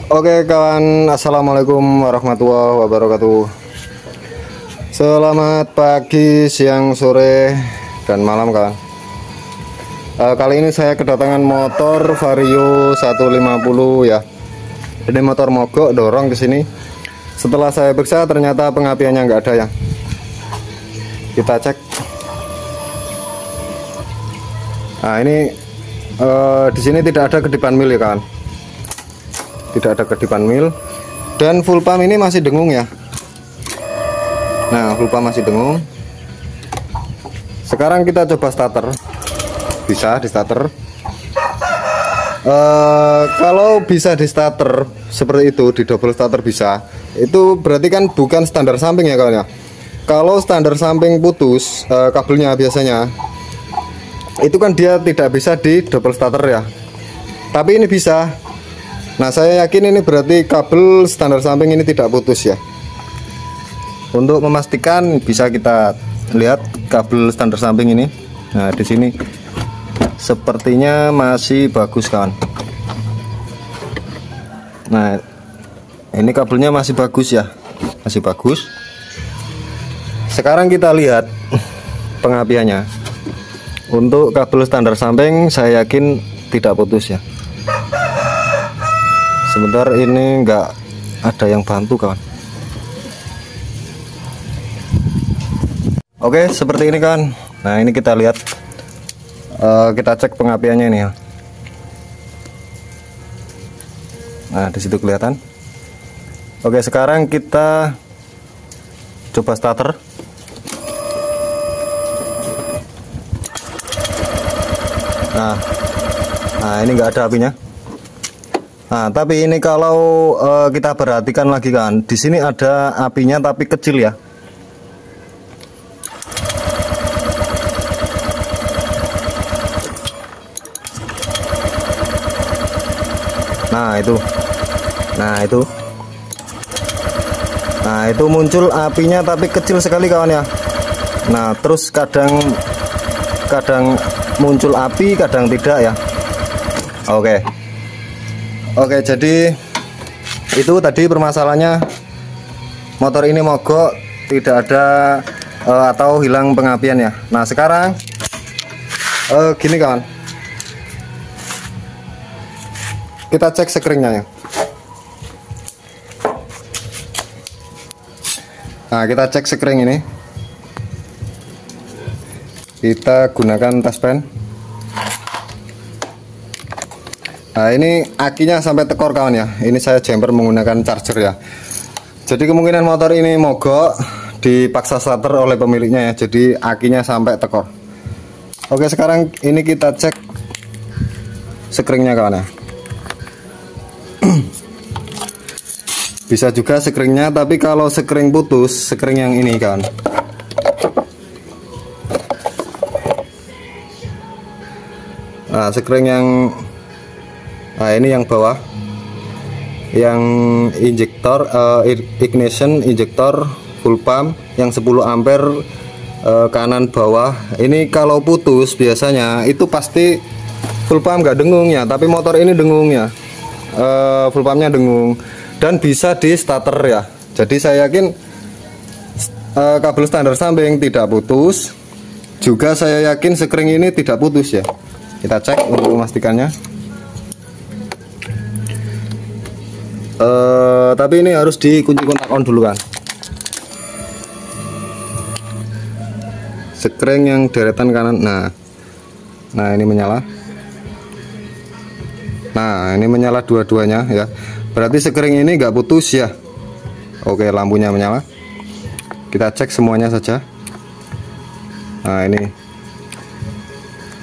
Oke kawan, assalamualaikum warahmatullahi wabarakatuh. Selamat pagi, siang, sore, dan malam kawan. Kali ini saya kedatangan motor Vario 150 ya. Ini motor mogok dorong ke sini. Setelah saya periksa ternyata pengapiannya nggak ada ya. Kita cek. Nah ini di sini tidak ada kedipan mil ya kawan. Tidak ada kedipan mil dan full pump ini masih dengung ya. Nah full pump masih dengung. Sekarang kita coba starter. Bisa di starter. Kalau bisa di starter seperti itu, di double starter bisa. Itu berarti kan bukan standar samping ya kawan ya. Kalau standar samping putus kabelnya biasanya, itu kan dia tidak bisa di double starter ya. Tapi ini bisa. Nah saya yakin ini berarti kabel standar samping ini tidak putus ya. Untuk memastikan bisa kita lihat kabel standar samping ini. Nah di sini sepertinya masih bagus kawan. Nah ini kabelnya masih bagus ya, masih bagus. Sekarang kita lihat pengapiannya. Untuk kabel standar samping saya yakin tidak putus ya. Sebentar, ini enggak ada yang bantu kawan. Oke seperti ini kan. Nah ini kita lihat, kita cek pengapiannya ini ya. Nah di situ kelihatan. Oke sekarang kita coba starter. Nah ini enggak ada apinya. Nah, tapi ini kalau kita perhatikan lagi kan, di sini ada apinya tapi kecil ya. Nah, itu. Nah, itu muncul apinya tapi kecil sekali kawan ya. Nah, terus kadang muncul api, kadang tidak ya. Oke, jadi itu tadi permasalahannya, motor ini mogok, tidak ada atau hilang pengapian ya. Nah sekarang gini kawan, kita cek sekringnya ya. Nah kita cek sekring ini, kita gunakan tas pen. Nah ini akinya sampai tekor kawan ya. Ini saya jumper menggunakan charger ya. Jadi kemungkinan motor ini mogok dipaksa starter oleh pemiliknya ya. Jadi akinya sampai tekor. Oke sekarang ini kita cek sekringnya kawan ya. Bisa juga sekringnya, tapi kalau sekring putus, sekring yang ini kawan. Nah sekring yang, nah ini yang bawah, yang injektor, ignition injektor full pump yang 10 ampere kanan bawah. Ini kalau putus biasanya itu pasti full pump nggak dengung ya, tapi motor ini dengung ya. Full pumpnya dengung dan bisa di starter ya. Jadi saya yakin kabel standar samping tidak putus. Juga saya yakin sekring ini tidak putus ya. Kita cek untuk memastikannya. Tapi ini harus dikunci kontak on dulu kan. Sekring yang deretan kanan. Nah ini menyala. Nah ini menyala dua-duanya ya. Berarti sekring ini nggak putus ya. Oke lampunya menyala. Kita cek semuanya saja. Nah ini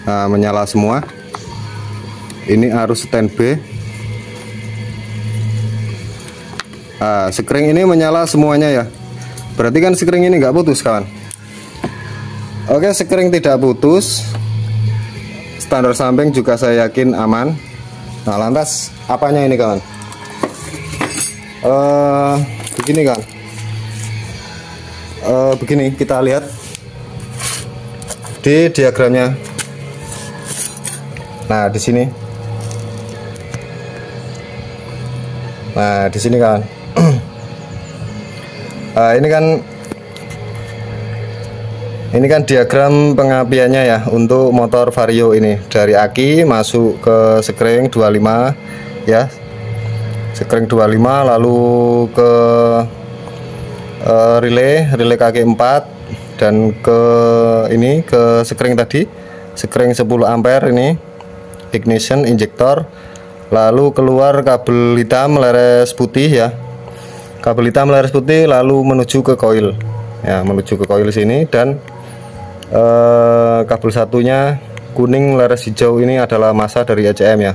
menyala semua. Ini arus standby. Sekring ini menyala semuanya ya. Berarti kan sekring ini nggak putus kawan. Oke sekring tidak putus. Standar samping juga saya yakin aman. Nah lantas apanya ini kawan? Begini kan. Begini kita lihat di diagramnya. Nah di sini Nah, di sini kan. Ini kan diagram pengapiannya ya untuk motor Vario ini, dari aki masuk ke sekring 25 ya. Sekring 25 lalu ke relay kaki 4 dan ke ini ke sekring tadi, sekring 10 ampere ini, ignition injektor, lalu keluar kabel hitam leres putih ya. Kabel hitam leres putih lalu menuju ke koil ya, menuju ke koil sini, dan kabel satunya kuning leres hijau ini adalah massa dari ECM ya.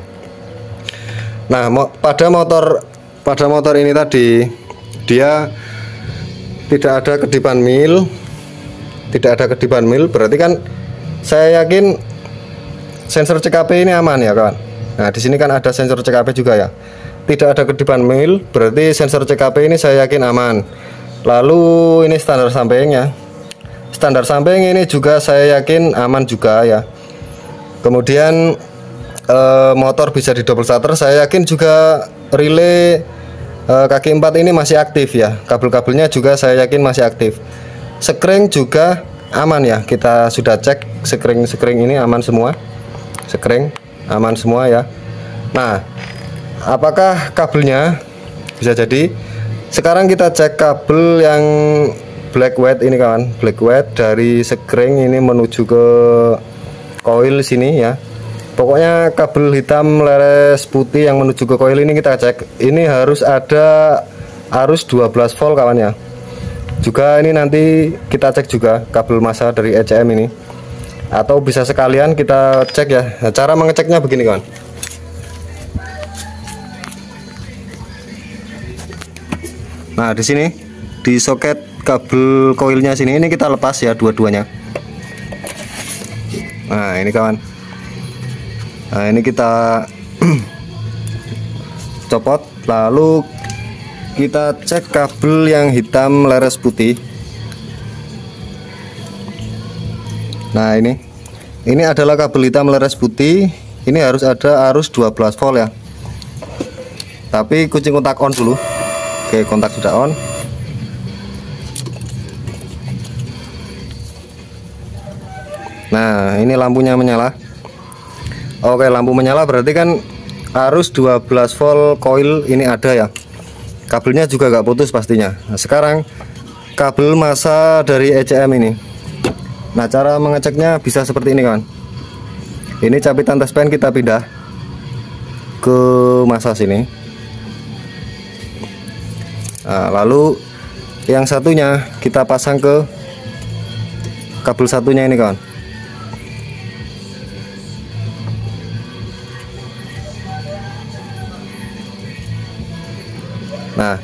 Nah, pada motor ini tadi dia tidak ada kedipan mil, berarti kan saya yakin sensor CKP ini aman ya kawan. Nah, di sini kan ada sensor CKP juga ya. Tidak ada kedipan mil, berarti sensor CKP ini saya yakin aman. Lalu ini standar sampingnya. Standar samping ini juga saya yakin aman juga ya. Kemudian motor bisa di double starter, saya yakin juga relay kaki 4 ini masih aktif ya. Kabel-kabelnya juga saya yakin masih aktif. Sekring juga aman ya. Kita sudah cek sekring ini aman semua. Sekring aman semua ya. Nah, apakah kabelnya? Bisa jadi. Sekarang kita cek kabel yang black white ini kawan, black white dari sekring ini menuju ke koil sini ya. Pokoknya kabel hitam leres putih yang menuju ke koil ini kita cek. Ini harus ada arus 12 volt kawan ya. Juga ini nanti kita cek juga kabel massa dari ECM ini. Atau bisa sekalian kita cek ya. Nah, cara mengeceknya begini kawan. Nah, di sini di soket kabel koilnya sini ini kita lepas ya dua-duanya. Nah, ini kawan. Nah, ini kita copot, lalu kita cek kabel yang hitam leres putih. Nah, ini adalah kabel hitam leres putih. Ini harus ada arus 12 volt ya. Tapi kuncing kontak on dulu. Oke, kontak sudah on. Nah, ini lampunya menyala. Oke, lampu menyala berarti kan arus 12 volt coil ini ada ya. Kabelnya juga gak putus pastinya. Nah, sekarang kabel massa dari ECM ini. Nah, cara mengeceknya bisa seperti ini kawan. Ini capitan test pen kita pindah ke massa sini. Nah, lalu yang satunya kita pasang ke kabel satunya ini kawan. Nah,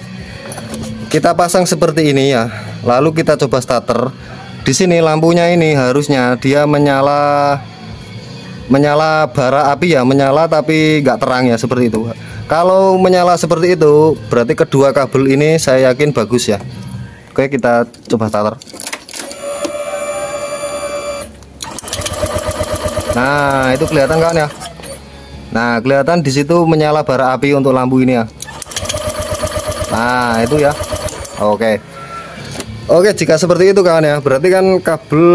kita pasang seperti ini ya. Lalu kita coba starter. Di sini lampunya ini harusnya dia menyala bara api ya, menyala tapi nggak terang ya, seperti itu. Kalau menyala seperti itu, berarti kedua kabel ini saya yakin bagus ya. Oke, kita coba starter. Nah, itu kelihatan kan ya. Nah, kelihatan di situ menyala bara api untuk lampu ini ya. Nah, itu ya. Oke, jika seperti itu kawan ya, berarti kan kabel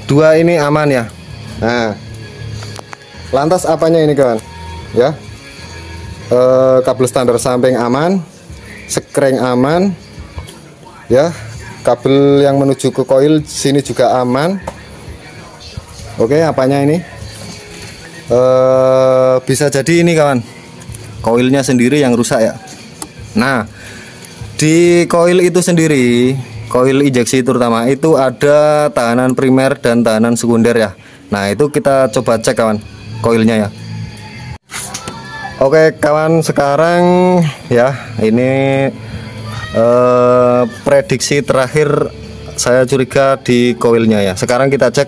2 ini aman ya. Nah, lantas apanya ini kawan ya? Kabel standar samping aman, sekring aman ya, kabel yang menuju ke koil sini juga aman. Oke, apanya ini? Bisa jadi ini kawan, koilnya sendiri yang rusak ya. Nah, di koil itu sendiri, koil injeksi terutama itu ada tahanan primer dan tahanan sekunder ya. Nah, itu kita coba cek kawan, koilnya ya. Oke kawan, sekarang ya ini prediksi terakhir saya curiga di koilnya ya. Sekarang kita cek.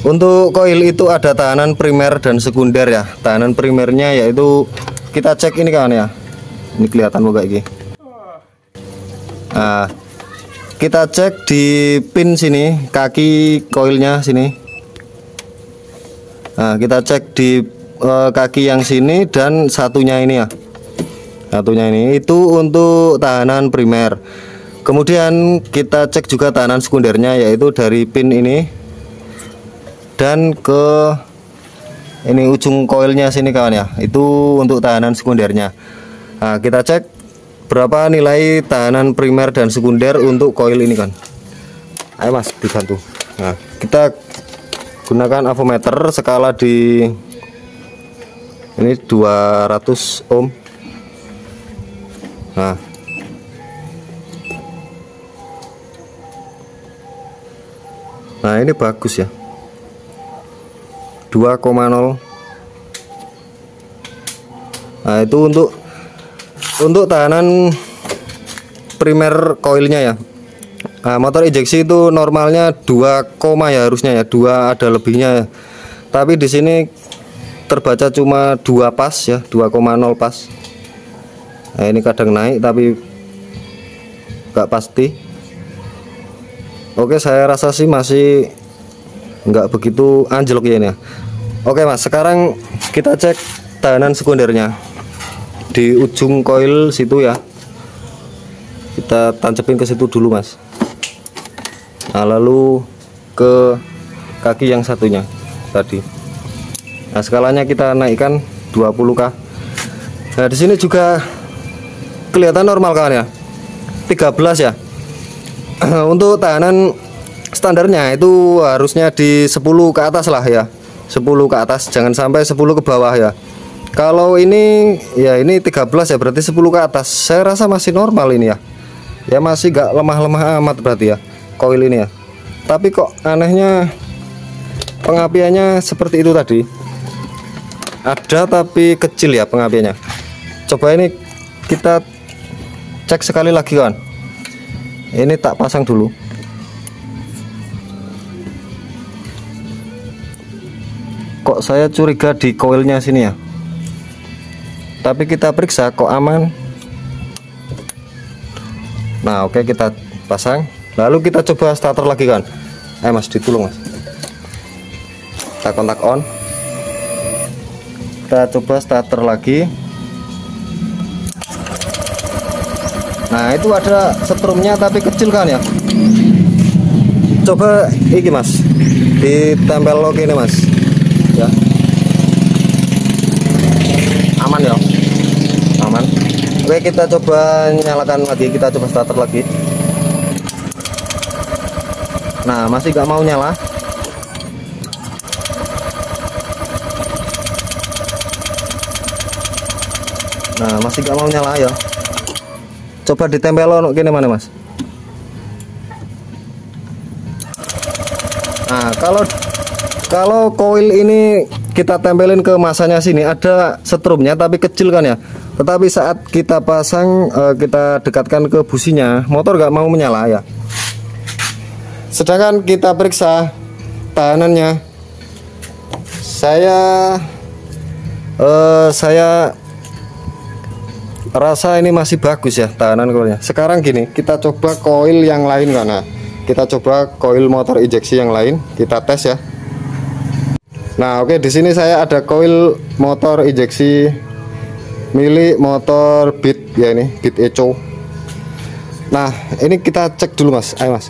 Untuk koil itu ada tahanan primer dan sekunder ya. Tahanan primernya yaitu kita cek ini kawan ya. Ini kelihatan moga ini. Nah, kita cek di pin sini, kaki koilnya sini. Nah, kita cek di kaki yang sini dan satunya ini ya. satunya ini itu untuk tahanan primer. Kemudian kita cek juga tahanan sekundernya, yaitu dari pin ini dan ke ini ujung koilnya sini kawan ya, itu untuk tahanan sekundernya. Nah, kita cek berapa nilai tahanan primer dan sekunder untuk koil ini kan. Ayo Mas, dibantu. Nah, kita gunakan avometer skala di ini 200 ohm. Nah ini bagus ya, 2,0. Nah itu untuk tahanan primer koilnya ya. Nah, motor injeksi itu normalnya 2, ya harusnya ya 2 ada lebihnya ya. Tapi di sini terbaca cuma 2 pas ya, 2,0 pas. Nah ini kadang naik tapi nggak pasti. Oke, saya rasa sih masih nggak begitu anjlok ya ini ya. Oke Mas, sekarang kita cek tahanan sekundernya di ujung koil situ ya. Kita tancepin ke situ dulu Mas. Nah lalu ke kaki yang satunya tadi. Nah skalanya kita naikkan 20K. Nah di sini juga kelihatan normal kawan ya, 13 ya. Untuk tahanan standarnya itu harusnya di 10 ke atas lah ya, 10 ke atas, jangan sampai 10 ke bawah ya. Kalau ini ya ini 13 ya, berarti 10 ke atas. Saya rasa masih normal ini ya. Ya masih gak lemah-lemah amat berarti ya koil ini ya. Tapi kok anehnya pengapiannya seperti itu tadi. Ada tapi kecil ya pengapiannya. Coba ini kita cek sekali lagi kan. Ini tak pasang dulu. Kok saya curiga di koilnya sini ya. Tapi kita periksa kok aman. Nah oke, kita pasang. Lalu kita coba starter lagi kan. Ayo Mas, ditolong Mas. Kita kontak on. Kita coba starter lagi. Nah itu ada setrumnya tapi kecil kan ya. Coba ini Mas, ditempel lock ini Mas ya. Aman ya, aman. Oke, kita coba nyalakan lagi, kita coba starter lagi. Nah masih gak mau nyala. Nah masih gak mau nyala ya. Coba ditempel lock gini mana Mas. Nah kalau koil ini kita tempelin ke masanya sini, ada setrumnya tapi kecil kan ya. Tetapi saat kita pasang, kita dekatkan ke businya, motor gak mau menyala ya. Sedangkan kita periksa tahanannya, saya rasa ini masih bagus ya tahanan koilnya. Sekarang gini, kita coba koil yang lain karena kita coba koil motor injeksi yang lain, kita tes ya. Nah oke, di sini saya ada koil motor injeksi milik motor Beat ya, ini Beat Echo. Nah ini kita cek dulu Mas. Ayo Mas.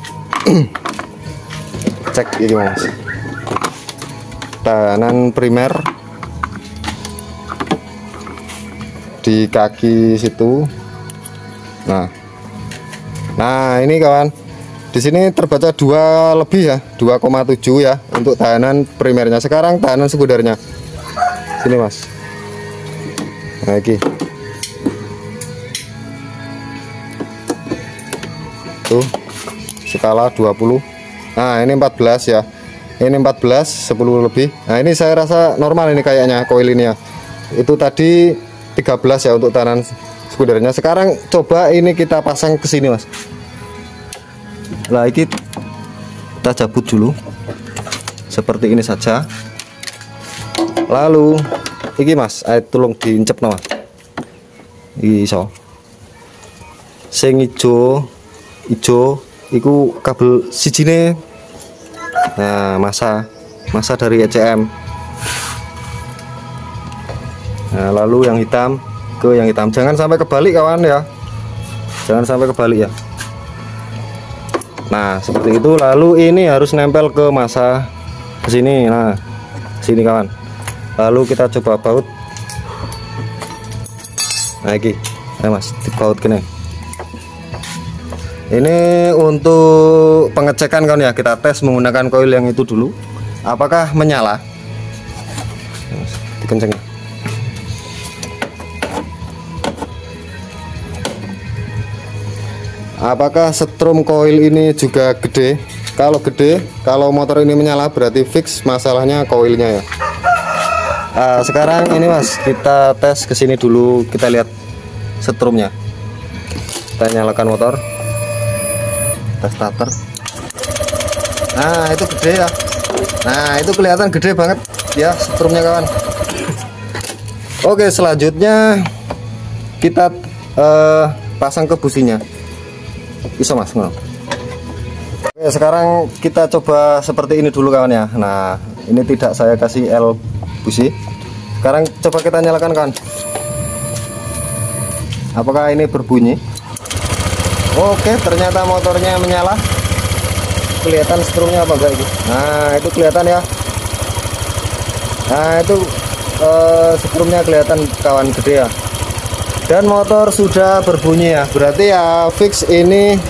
Cek ini Mas, tahanan primer di kaki situ. Nah ini kawan, di sini terbaca 2 lebih ya, 2,7 ya untuk tahanan primernya. Sekarang tahanan sekundernya sini Mas. Nah ini tuh skala 20. Nah ini 14 ya, ini 14, 10 lebih. Nah ini saya rasa normal ini kayaknya koil ini ya. Itu tadi 13 ya untuk tahanan sekundernya. Sekarang coba ini kita pasang ke sini Mas. Nah ini kita cabut dulu seperti ini saja. Lalu ini Mas, ayo tolong diincep Mas. Iso sing ijo iku kabel sijine. Nah masa dari ECM. Nah lalu yang hitam ke yang hitam. Jangan sampai kebalik kawan ya, jangan sampai kebalik ya. Nah seperti itu. Lalu ini harus nempel ke masa ke sini. Nah sini kawan. Lalu kita coba baut. Nah ini mas dibaut gini. Ini untuk pengecekan kawan ya, kita tes menggunakan koil yang itu dulu apakah menyala. Dikenceng. Apakah setrum koil ini juga gede? Kalau gede, kalau motor ini menyala berarti fix masalahnya koilnya ya. Sekarang ini mas, kita tes ke sini dulu, kita lihat setrumnya. Kita nyalakan motor, tes starter. Nah itu gede ya. Nah itu kelihatan gede banget ya setrumnya kawan. Oke, selanjutnya kita pasang ke businya. Bisa mas. Oke, sekarang kita coba seperti ini dulu kawan ya. Nah ini tidak saya kasih L busi. Sekarang coba kita nyalakan kawan. Apakah ini berbunyi? Oke, ternyata motornya menyala. Kelihatan setrumnya apa enggak itu? Nah itu kelihatan ya. Nah itu setrumnya kelihatan kawan, gede ya. Dan motor sudah berbunyi ya. Berarti ya fix ini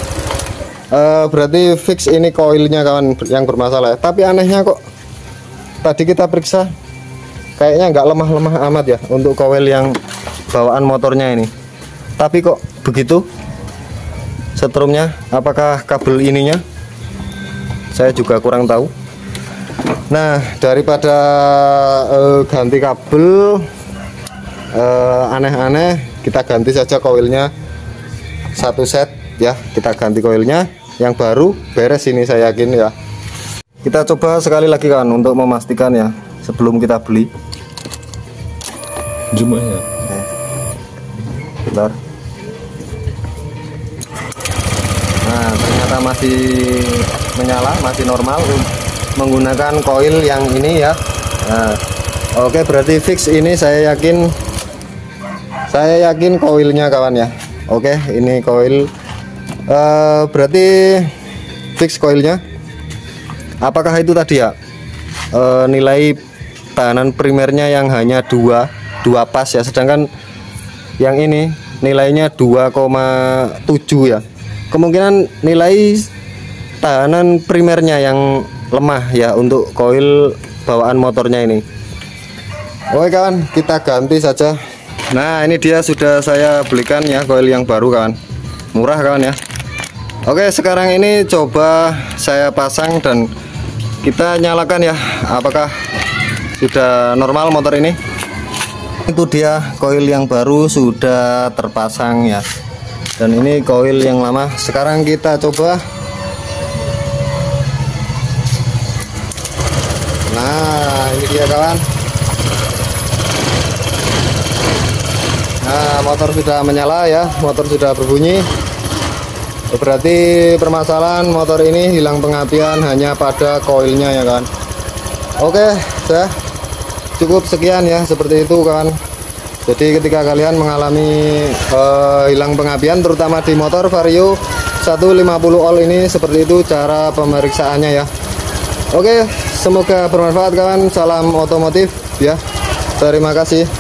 koilnya kawan yang bermasalah. Tapi anehnya kok tadi kita periksa kayaknya nggak lemah-lemah amat ya untuk koil yang bawaan motornya ini. Tapi kok begitu setrumnya? Apakah kabel ininya? Saya juga kurang tahu. Nah daripada ganti kabel aneh-aneh, kita ganti saja koilnya satu set ya. Kita ganti koilnya yang baru, beres ini saya yakin ya. Kita coba sekali lagi kan untuk memastikan ya sebelum kita beli. Cuma ya. Bentar. Nah ternyata masih menyala, masih normal menggunakan koil yang ini ya. Nah, oke, berarti fix ini saya yakin koilnya kawan ya. Oke, ini koil berarti fix koilnya. Apakah itu tadi ya nilai tahanan primernya yang hanya 2 pas ya, sedangkan yang ini nilainya 2,7 ya. Kemungkinan nilai tahanan primernya yang lemah ya untuk koil bawaan motornya ini. Oke kawan, kita ganti saja. Nah ini dia sudah saya belikan ya koil yang baru kawan, murah kawan ya. Oke, sekarang ini coba saya pasang dan kita nyalakan ya, apakah sudah normal motor ini. Itu dia koil yang baru sudah terpasang ya, dan ini koil yang lama. Sekarang kita coba. Nah ini dia kawan. Nah motor sudah menyala ya, motor sudah berbunyi. Berarti permasalahan motor ini hilang pengapian hanya pada koilnya ya kan. Oke, sudah cukup sekian ya, seperti itu kawan. Jadi ketika kalian mengalami hilang pengapian terutama di motor Vario 150 all ini, seperti itu cara pemeriksaannya ya. Oke, semoga bermanfaat kawan. Salam otomotif ya. Terima kasih.